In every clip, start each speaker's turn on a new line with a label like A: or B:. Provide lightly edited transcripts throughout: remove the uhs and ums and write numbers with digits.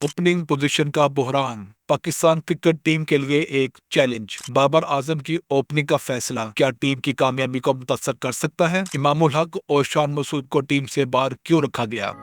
A: Opening position का बहरान Pakistan cricket team के लिए एक चैलेंज। बाबर आजम की ओपनिंग का फैसला क्या टीम की कामयाबी को मुतासर कर सकता है? इमामुल हक और शान मसूद को टीम से बाहर क्यों रखा गया?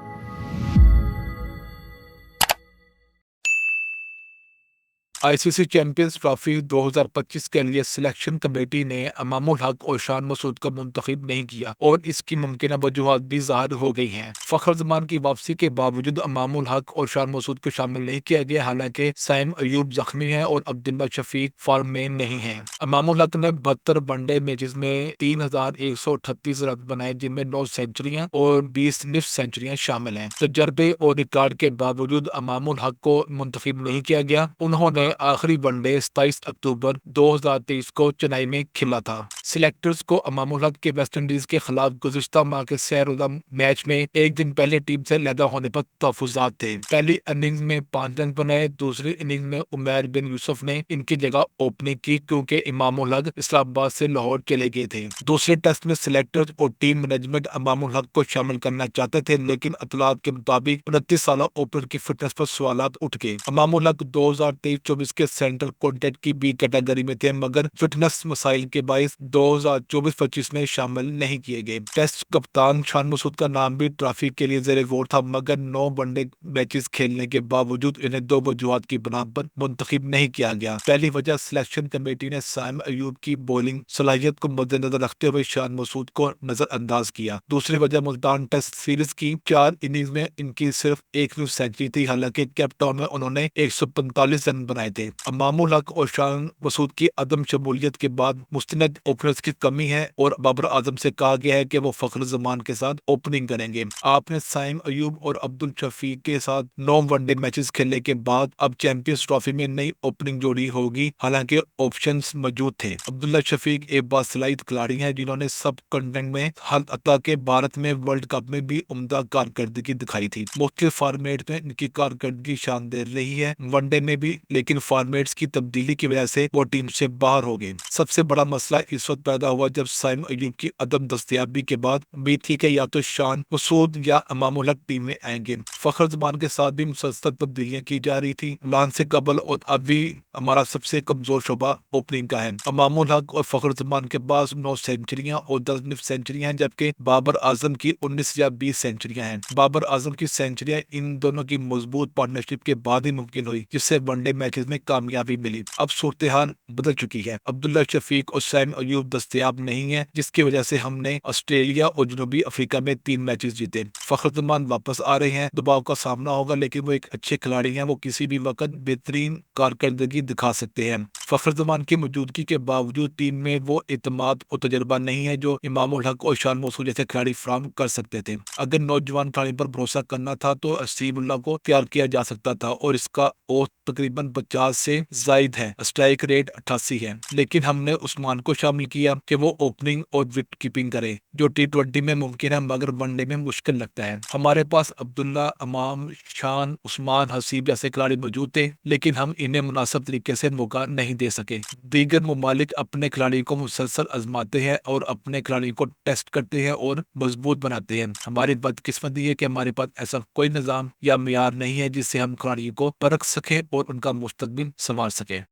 A: आईसीसी चैंपियंस ट्रॉफी 2025 के लिए सिलेक्शन कमेटी ने इमामुल हक और शान मसूद को मुंतखब नहीं किया और इसकी मुमकिन वजूहात भी ज़ाहिर हो गई हैं। फखर जमान की वापसी के बावजूद इमामुल हक और शान मसूद को शामिल नहीं किया गया, हालांकि साइम अयूब जख्मी है और अब्दुल्ला शफीक फॉर्म में नहीं है। इमामुल हक ने 72 वनडे मैचेस में 3138 रन बनाए, जिनमें 9 सेंचुरियां और 20 निफ सेंचुरियां शामिल हैं। तजर्बे और रिकॉर्ड के बावजूद इमामुल हक को मुंतखब नहीं किया गया। उन्होंने आखिरी वनडे 27 अक्टूबर 2023 को चेन्नई में खेला था। सिलेक्टर्स को इमामुल हक के वेस्ट इंडीज के खिलाफ गुज़िश्ता माह के सैर-उज़म मैच में एक दिन पहले टीम से लैदा होने पर तहफ़्फ़ुज़ात थे। पहली इनिंग्स में 5 रन बनाए, दूसरी इनिंग्स में उमैर बिन यूसुफ ने इनकी जगह ओपनिंग की क्योंकि इमामुल हक इस्लामाबाद से लाहौर चले गए थे। दूसरे टेस्ट में सिलेक्टर्स और टीम मैनेजमेंट इमामुल हक को शामिल करना चाहते थे, लेकिन इत्तलात के मुताबिक 29 साल ओपनर की फिटनेस पर सवालात उठ गए। इमामुल हक 2023-24 के सेंट्रल कॉन्टेक्ट की बी कैटेगरी में थे, मगर फिटनेस मसाइल के बायस 2024-25 में शामिल नहीं किए गए। टेस्ट कप्तान शान मसूद का नाम भी ट्रॉफी के लिए ज़ेरे गौर था, मगर 9 वनडे मैचेस खेलने के बावजूद इन्हें 2 वजूहात की बिना पर मुंतखब नहीं किया गया। पहली वजह सिलेक्शन कमेटी ने साइम अयूब की बॉलिंग सलाहियत को मद्देनजर रखते हुए शान मसूद को नजरअंदाज किया। दूसरी वजह मुल्तान टेस्ट सीरीज की 4 इनिंग्स में इनकी सिर्फ एक न्यू सेंचुरी थी, हालांकि कैप टाउन में उन्होंने 145 रन बनाए थे। इमामुल हक और शान मसूद की अदम शमूलियत के बाद मुस्तनद ओपनर्स की कमी है और बाबर आजम से कहा गया है कि वो फखर जमान के साथ ओपनिंग करेंगे। आपने साइम अयूब और अब्दुल शफीक के साथ 9 वनडे मैचेस खेलने के बाद अब चैंपियंस ट्रॉफी में नई ओपनिंग जोड़ी होगी, हालांकि ऑप्शंस मौजूद थे। अब्दुल्ला शफीक एक बासलाहियत खिलाड़ी हैं जिन्होंने सब कंटेंट में हल अता के भारत में वर्ल्ड कप में भी उम्दा कारकर्दगी दिखाई थी। मुख्तलिफ फॉर्मेट में इनकी कारकर्दगी शानदार रही है, वनडे में भी, लेकिन फॉर्मेट्स की तब्दीली की वजह से वो टीम से बाहर हो गए। सबसे बड़ा मसला इस वक्त पैदा हुआ जब साइम अयूब की अदम दस्तयाबी के बाद उम्मीद थी कि या तो शान मसूद या इमामुल हक टीम में आएंगे। फखर जमान के साथ भी मुसलसल तब्दीलियां की जा रही थी। लान से कबल और अभी हमारा सबसे कमजोर शोबा ओपनिंग का है। इमामुल हक और फखर जमान के पास 9 सेंचुरियां और 10 निफ सेंचुरियां हैं, जबकि बाबर आजम की 19 या 20 सेंचुरियां हैं। बाबर आजम की सेंचुरियां इन दोनों की मजबूत पार्टनरशिप के बाद ही मुमकिन हुई, जिससे वनडे मैचेस में कामयाबी मिली। अब सूरत हाल बदल चुकी है। अब्दुल्ला शफीक और साइम अयूब दस्तयाब नहीं है, जिसकी वजह से हमने ऑस्ट्रेलिया और जनूबी अफ्रीका में 3 मैचेस जीते। फखर जमान वापस आ रहे हैं, दबाव का सामना होगा, लेकिन वो एक अच्छे खिलाड़ी हैं। वो किसी भी वक्त बेहतरीन कारकर्दगी दिखा सकते हैं। फखर जमान की मौजूदगी के बावजूद टीम में वो एतमाद और तजर्बा नहीं है जो इमामुल हक और शान मसूद जैसे खिलाड़ी फराहम कर सकते थे। अगर नौजवान खिलाड़ी पर भरोसा करना था तो असीमुल्लाह को तैयार किया जा सकता था और इसका औसत तकरीबन 50 से जायद है। स्ट्राइक रेट 88 है, लेकिन हमने उस्मान को शामिल किया कि वो ओपनिंग और विकेट कीपिंग करे, जो T20 में मुमकिन है मगर वनडे में मुश्किल लगता है। हमारे पास अब्दुल्ला, अमाम, शान, उस्मान, हसीब जैसे खिलाड़ी मौजूद थे, लेकिन हम इन्हें मुनासिब तरीके से मौका नहीं दे सके। दीगर ममालिक अपने खिलाड़ी को मुसलसल आजमाते हैं और अपने खिलाड़ी को टेस्ट करते हैं और मजबूत बनाते हैं। हमारी बदकिस्मती है कि हमारे पास ऐसा कोई निज़ाम या मियार नहीं है जिससे हम खिलाड़ियों को परख सकें और उनका मुस्तकबिल संवार सकें।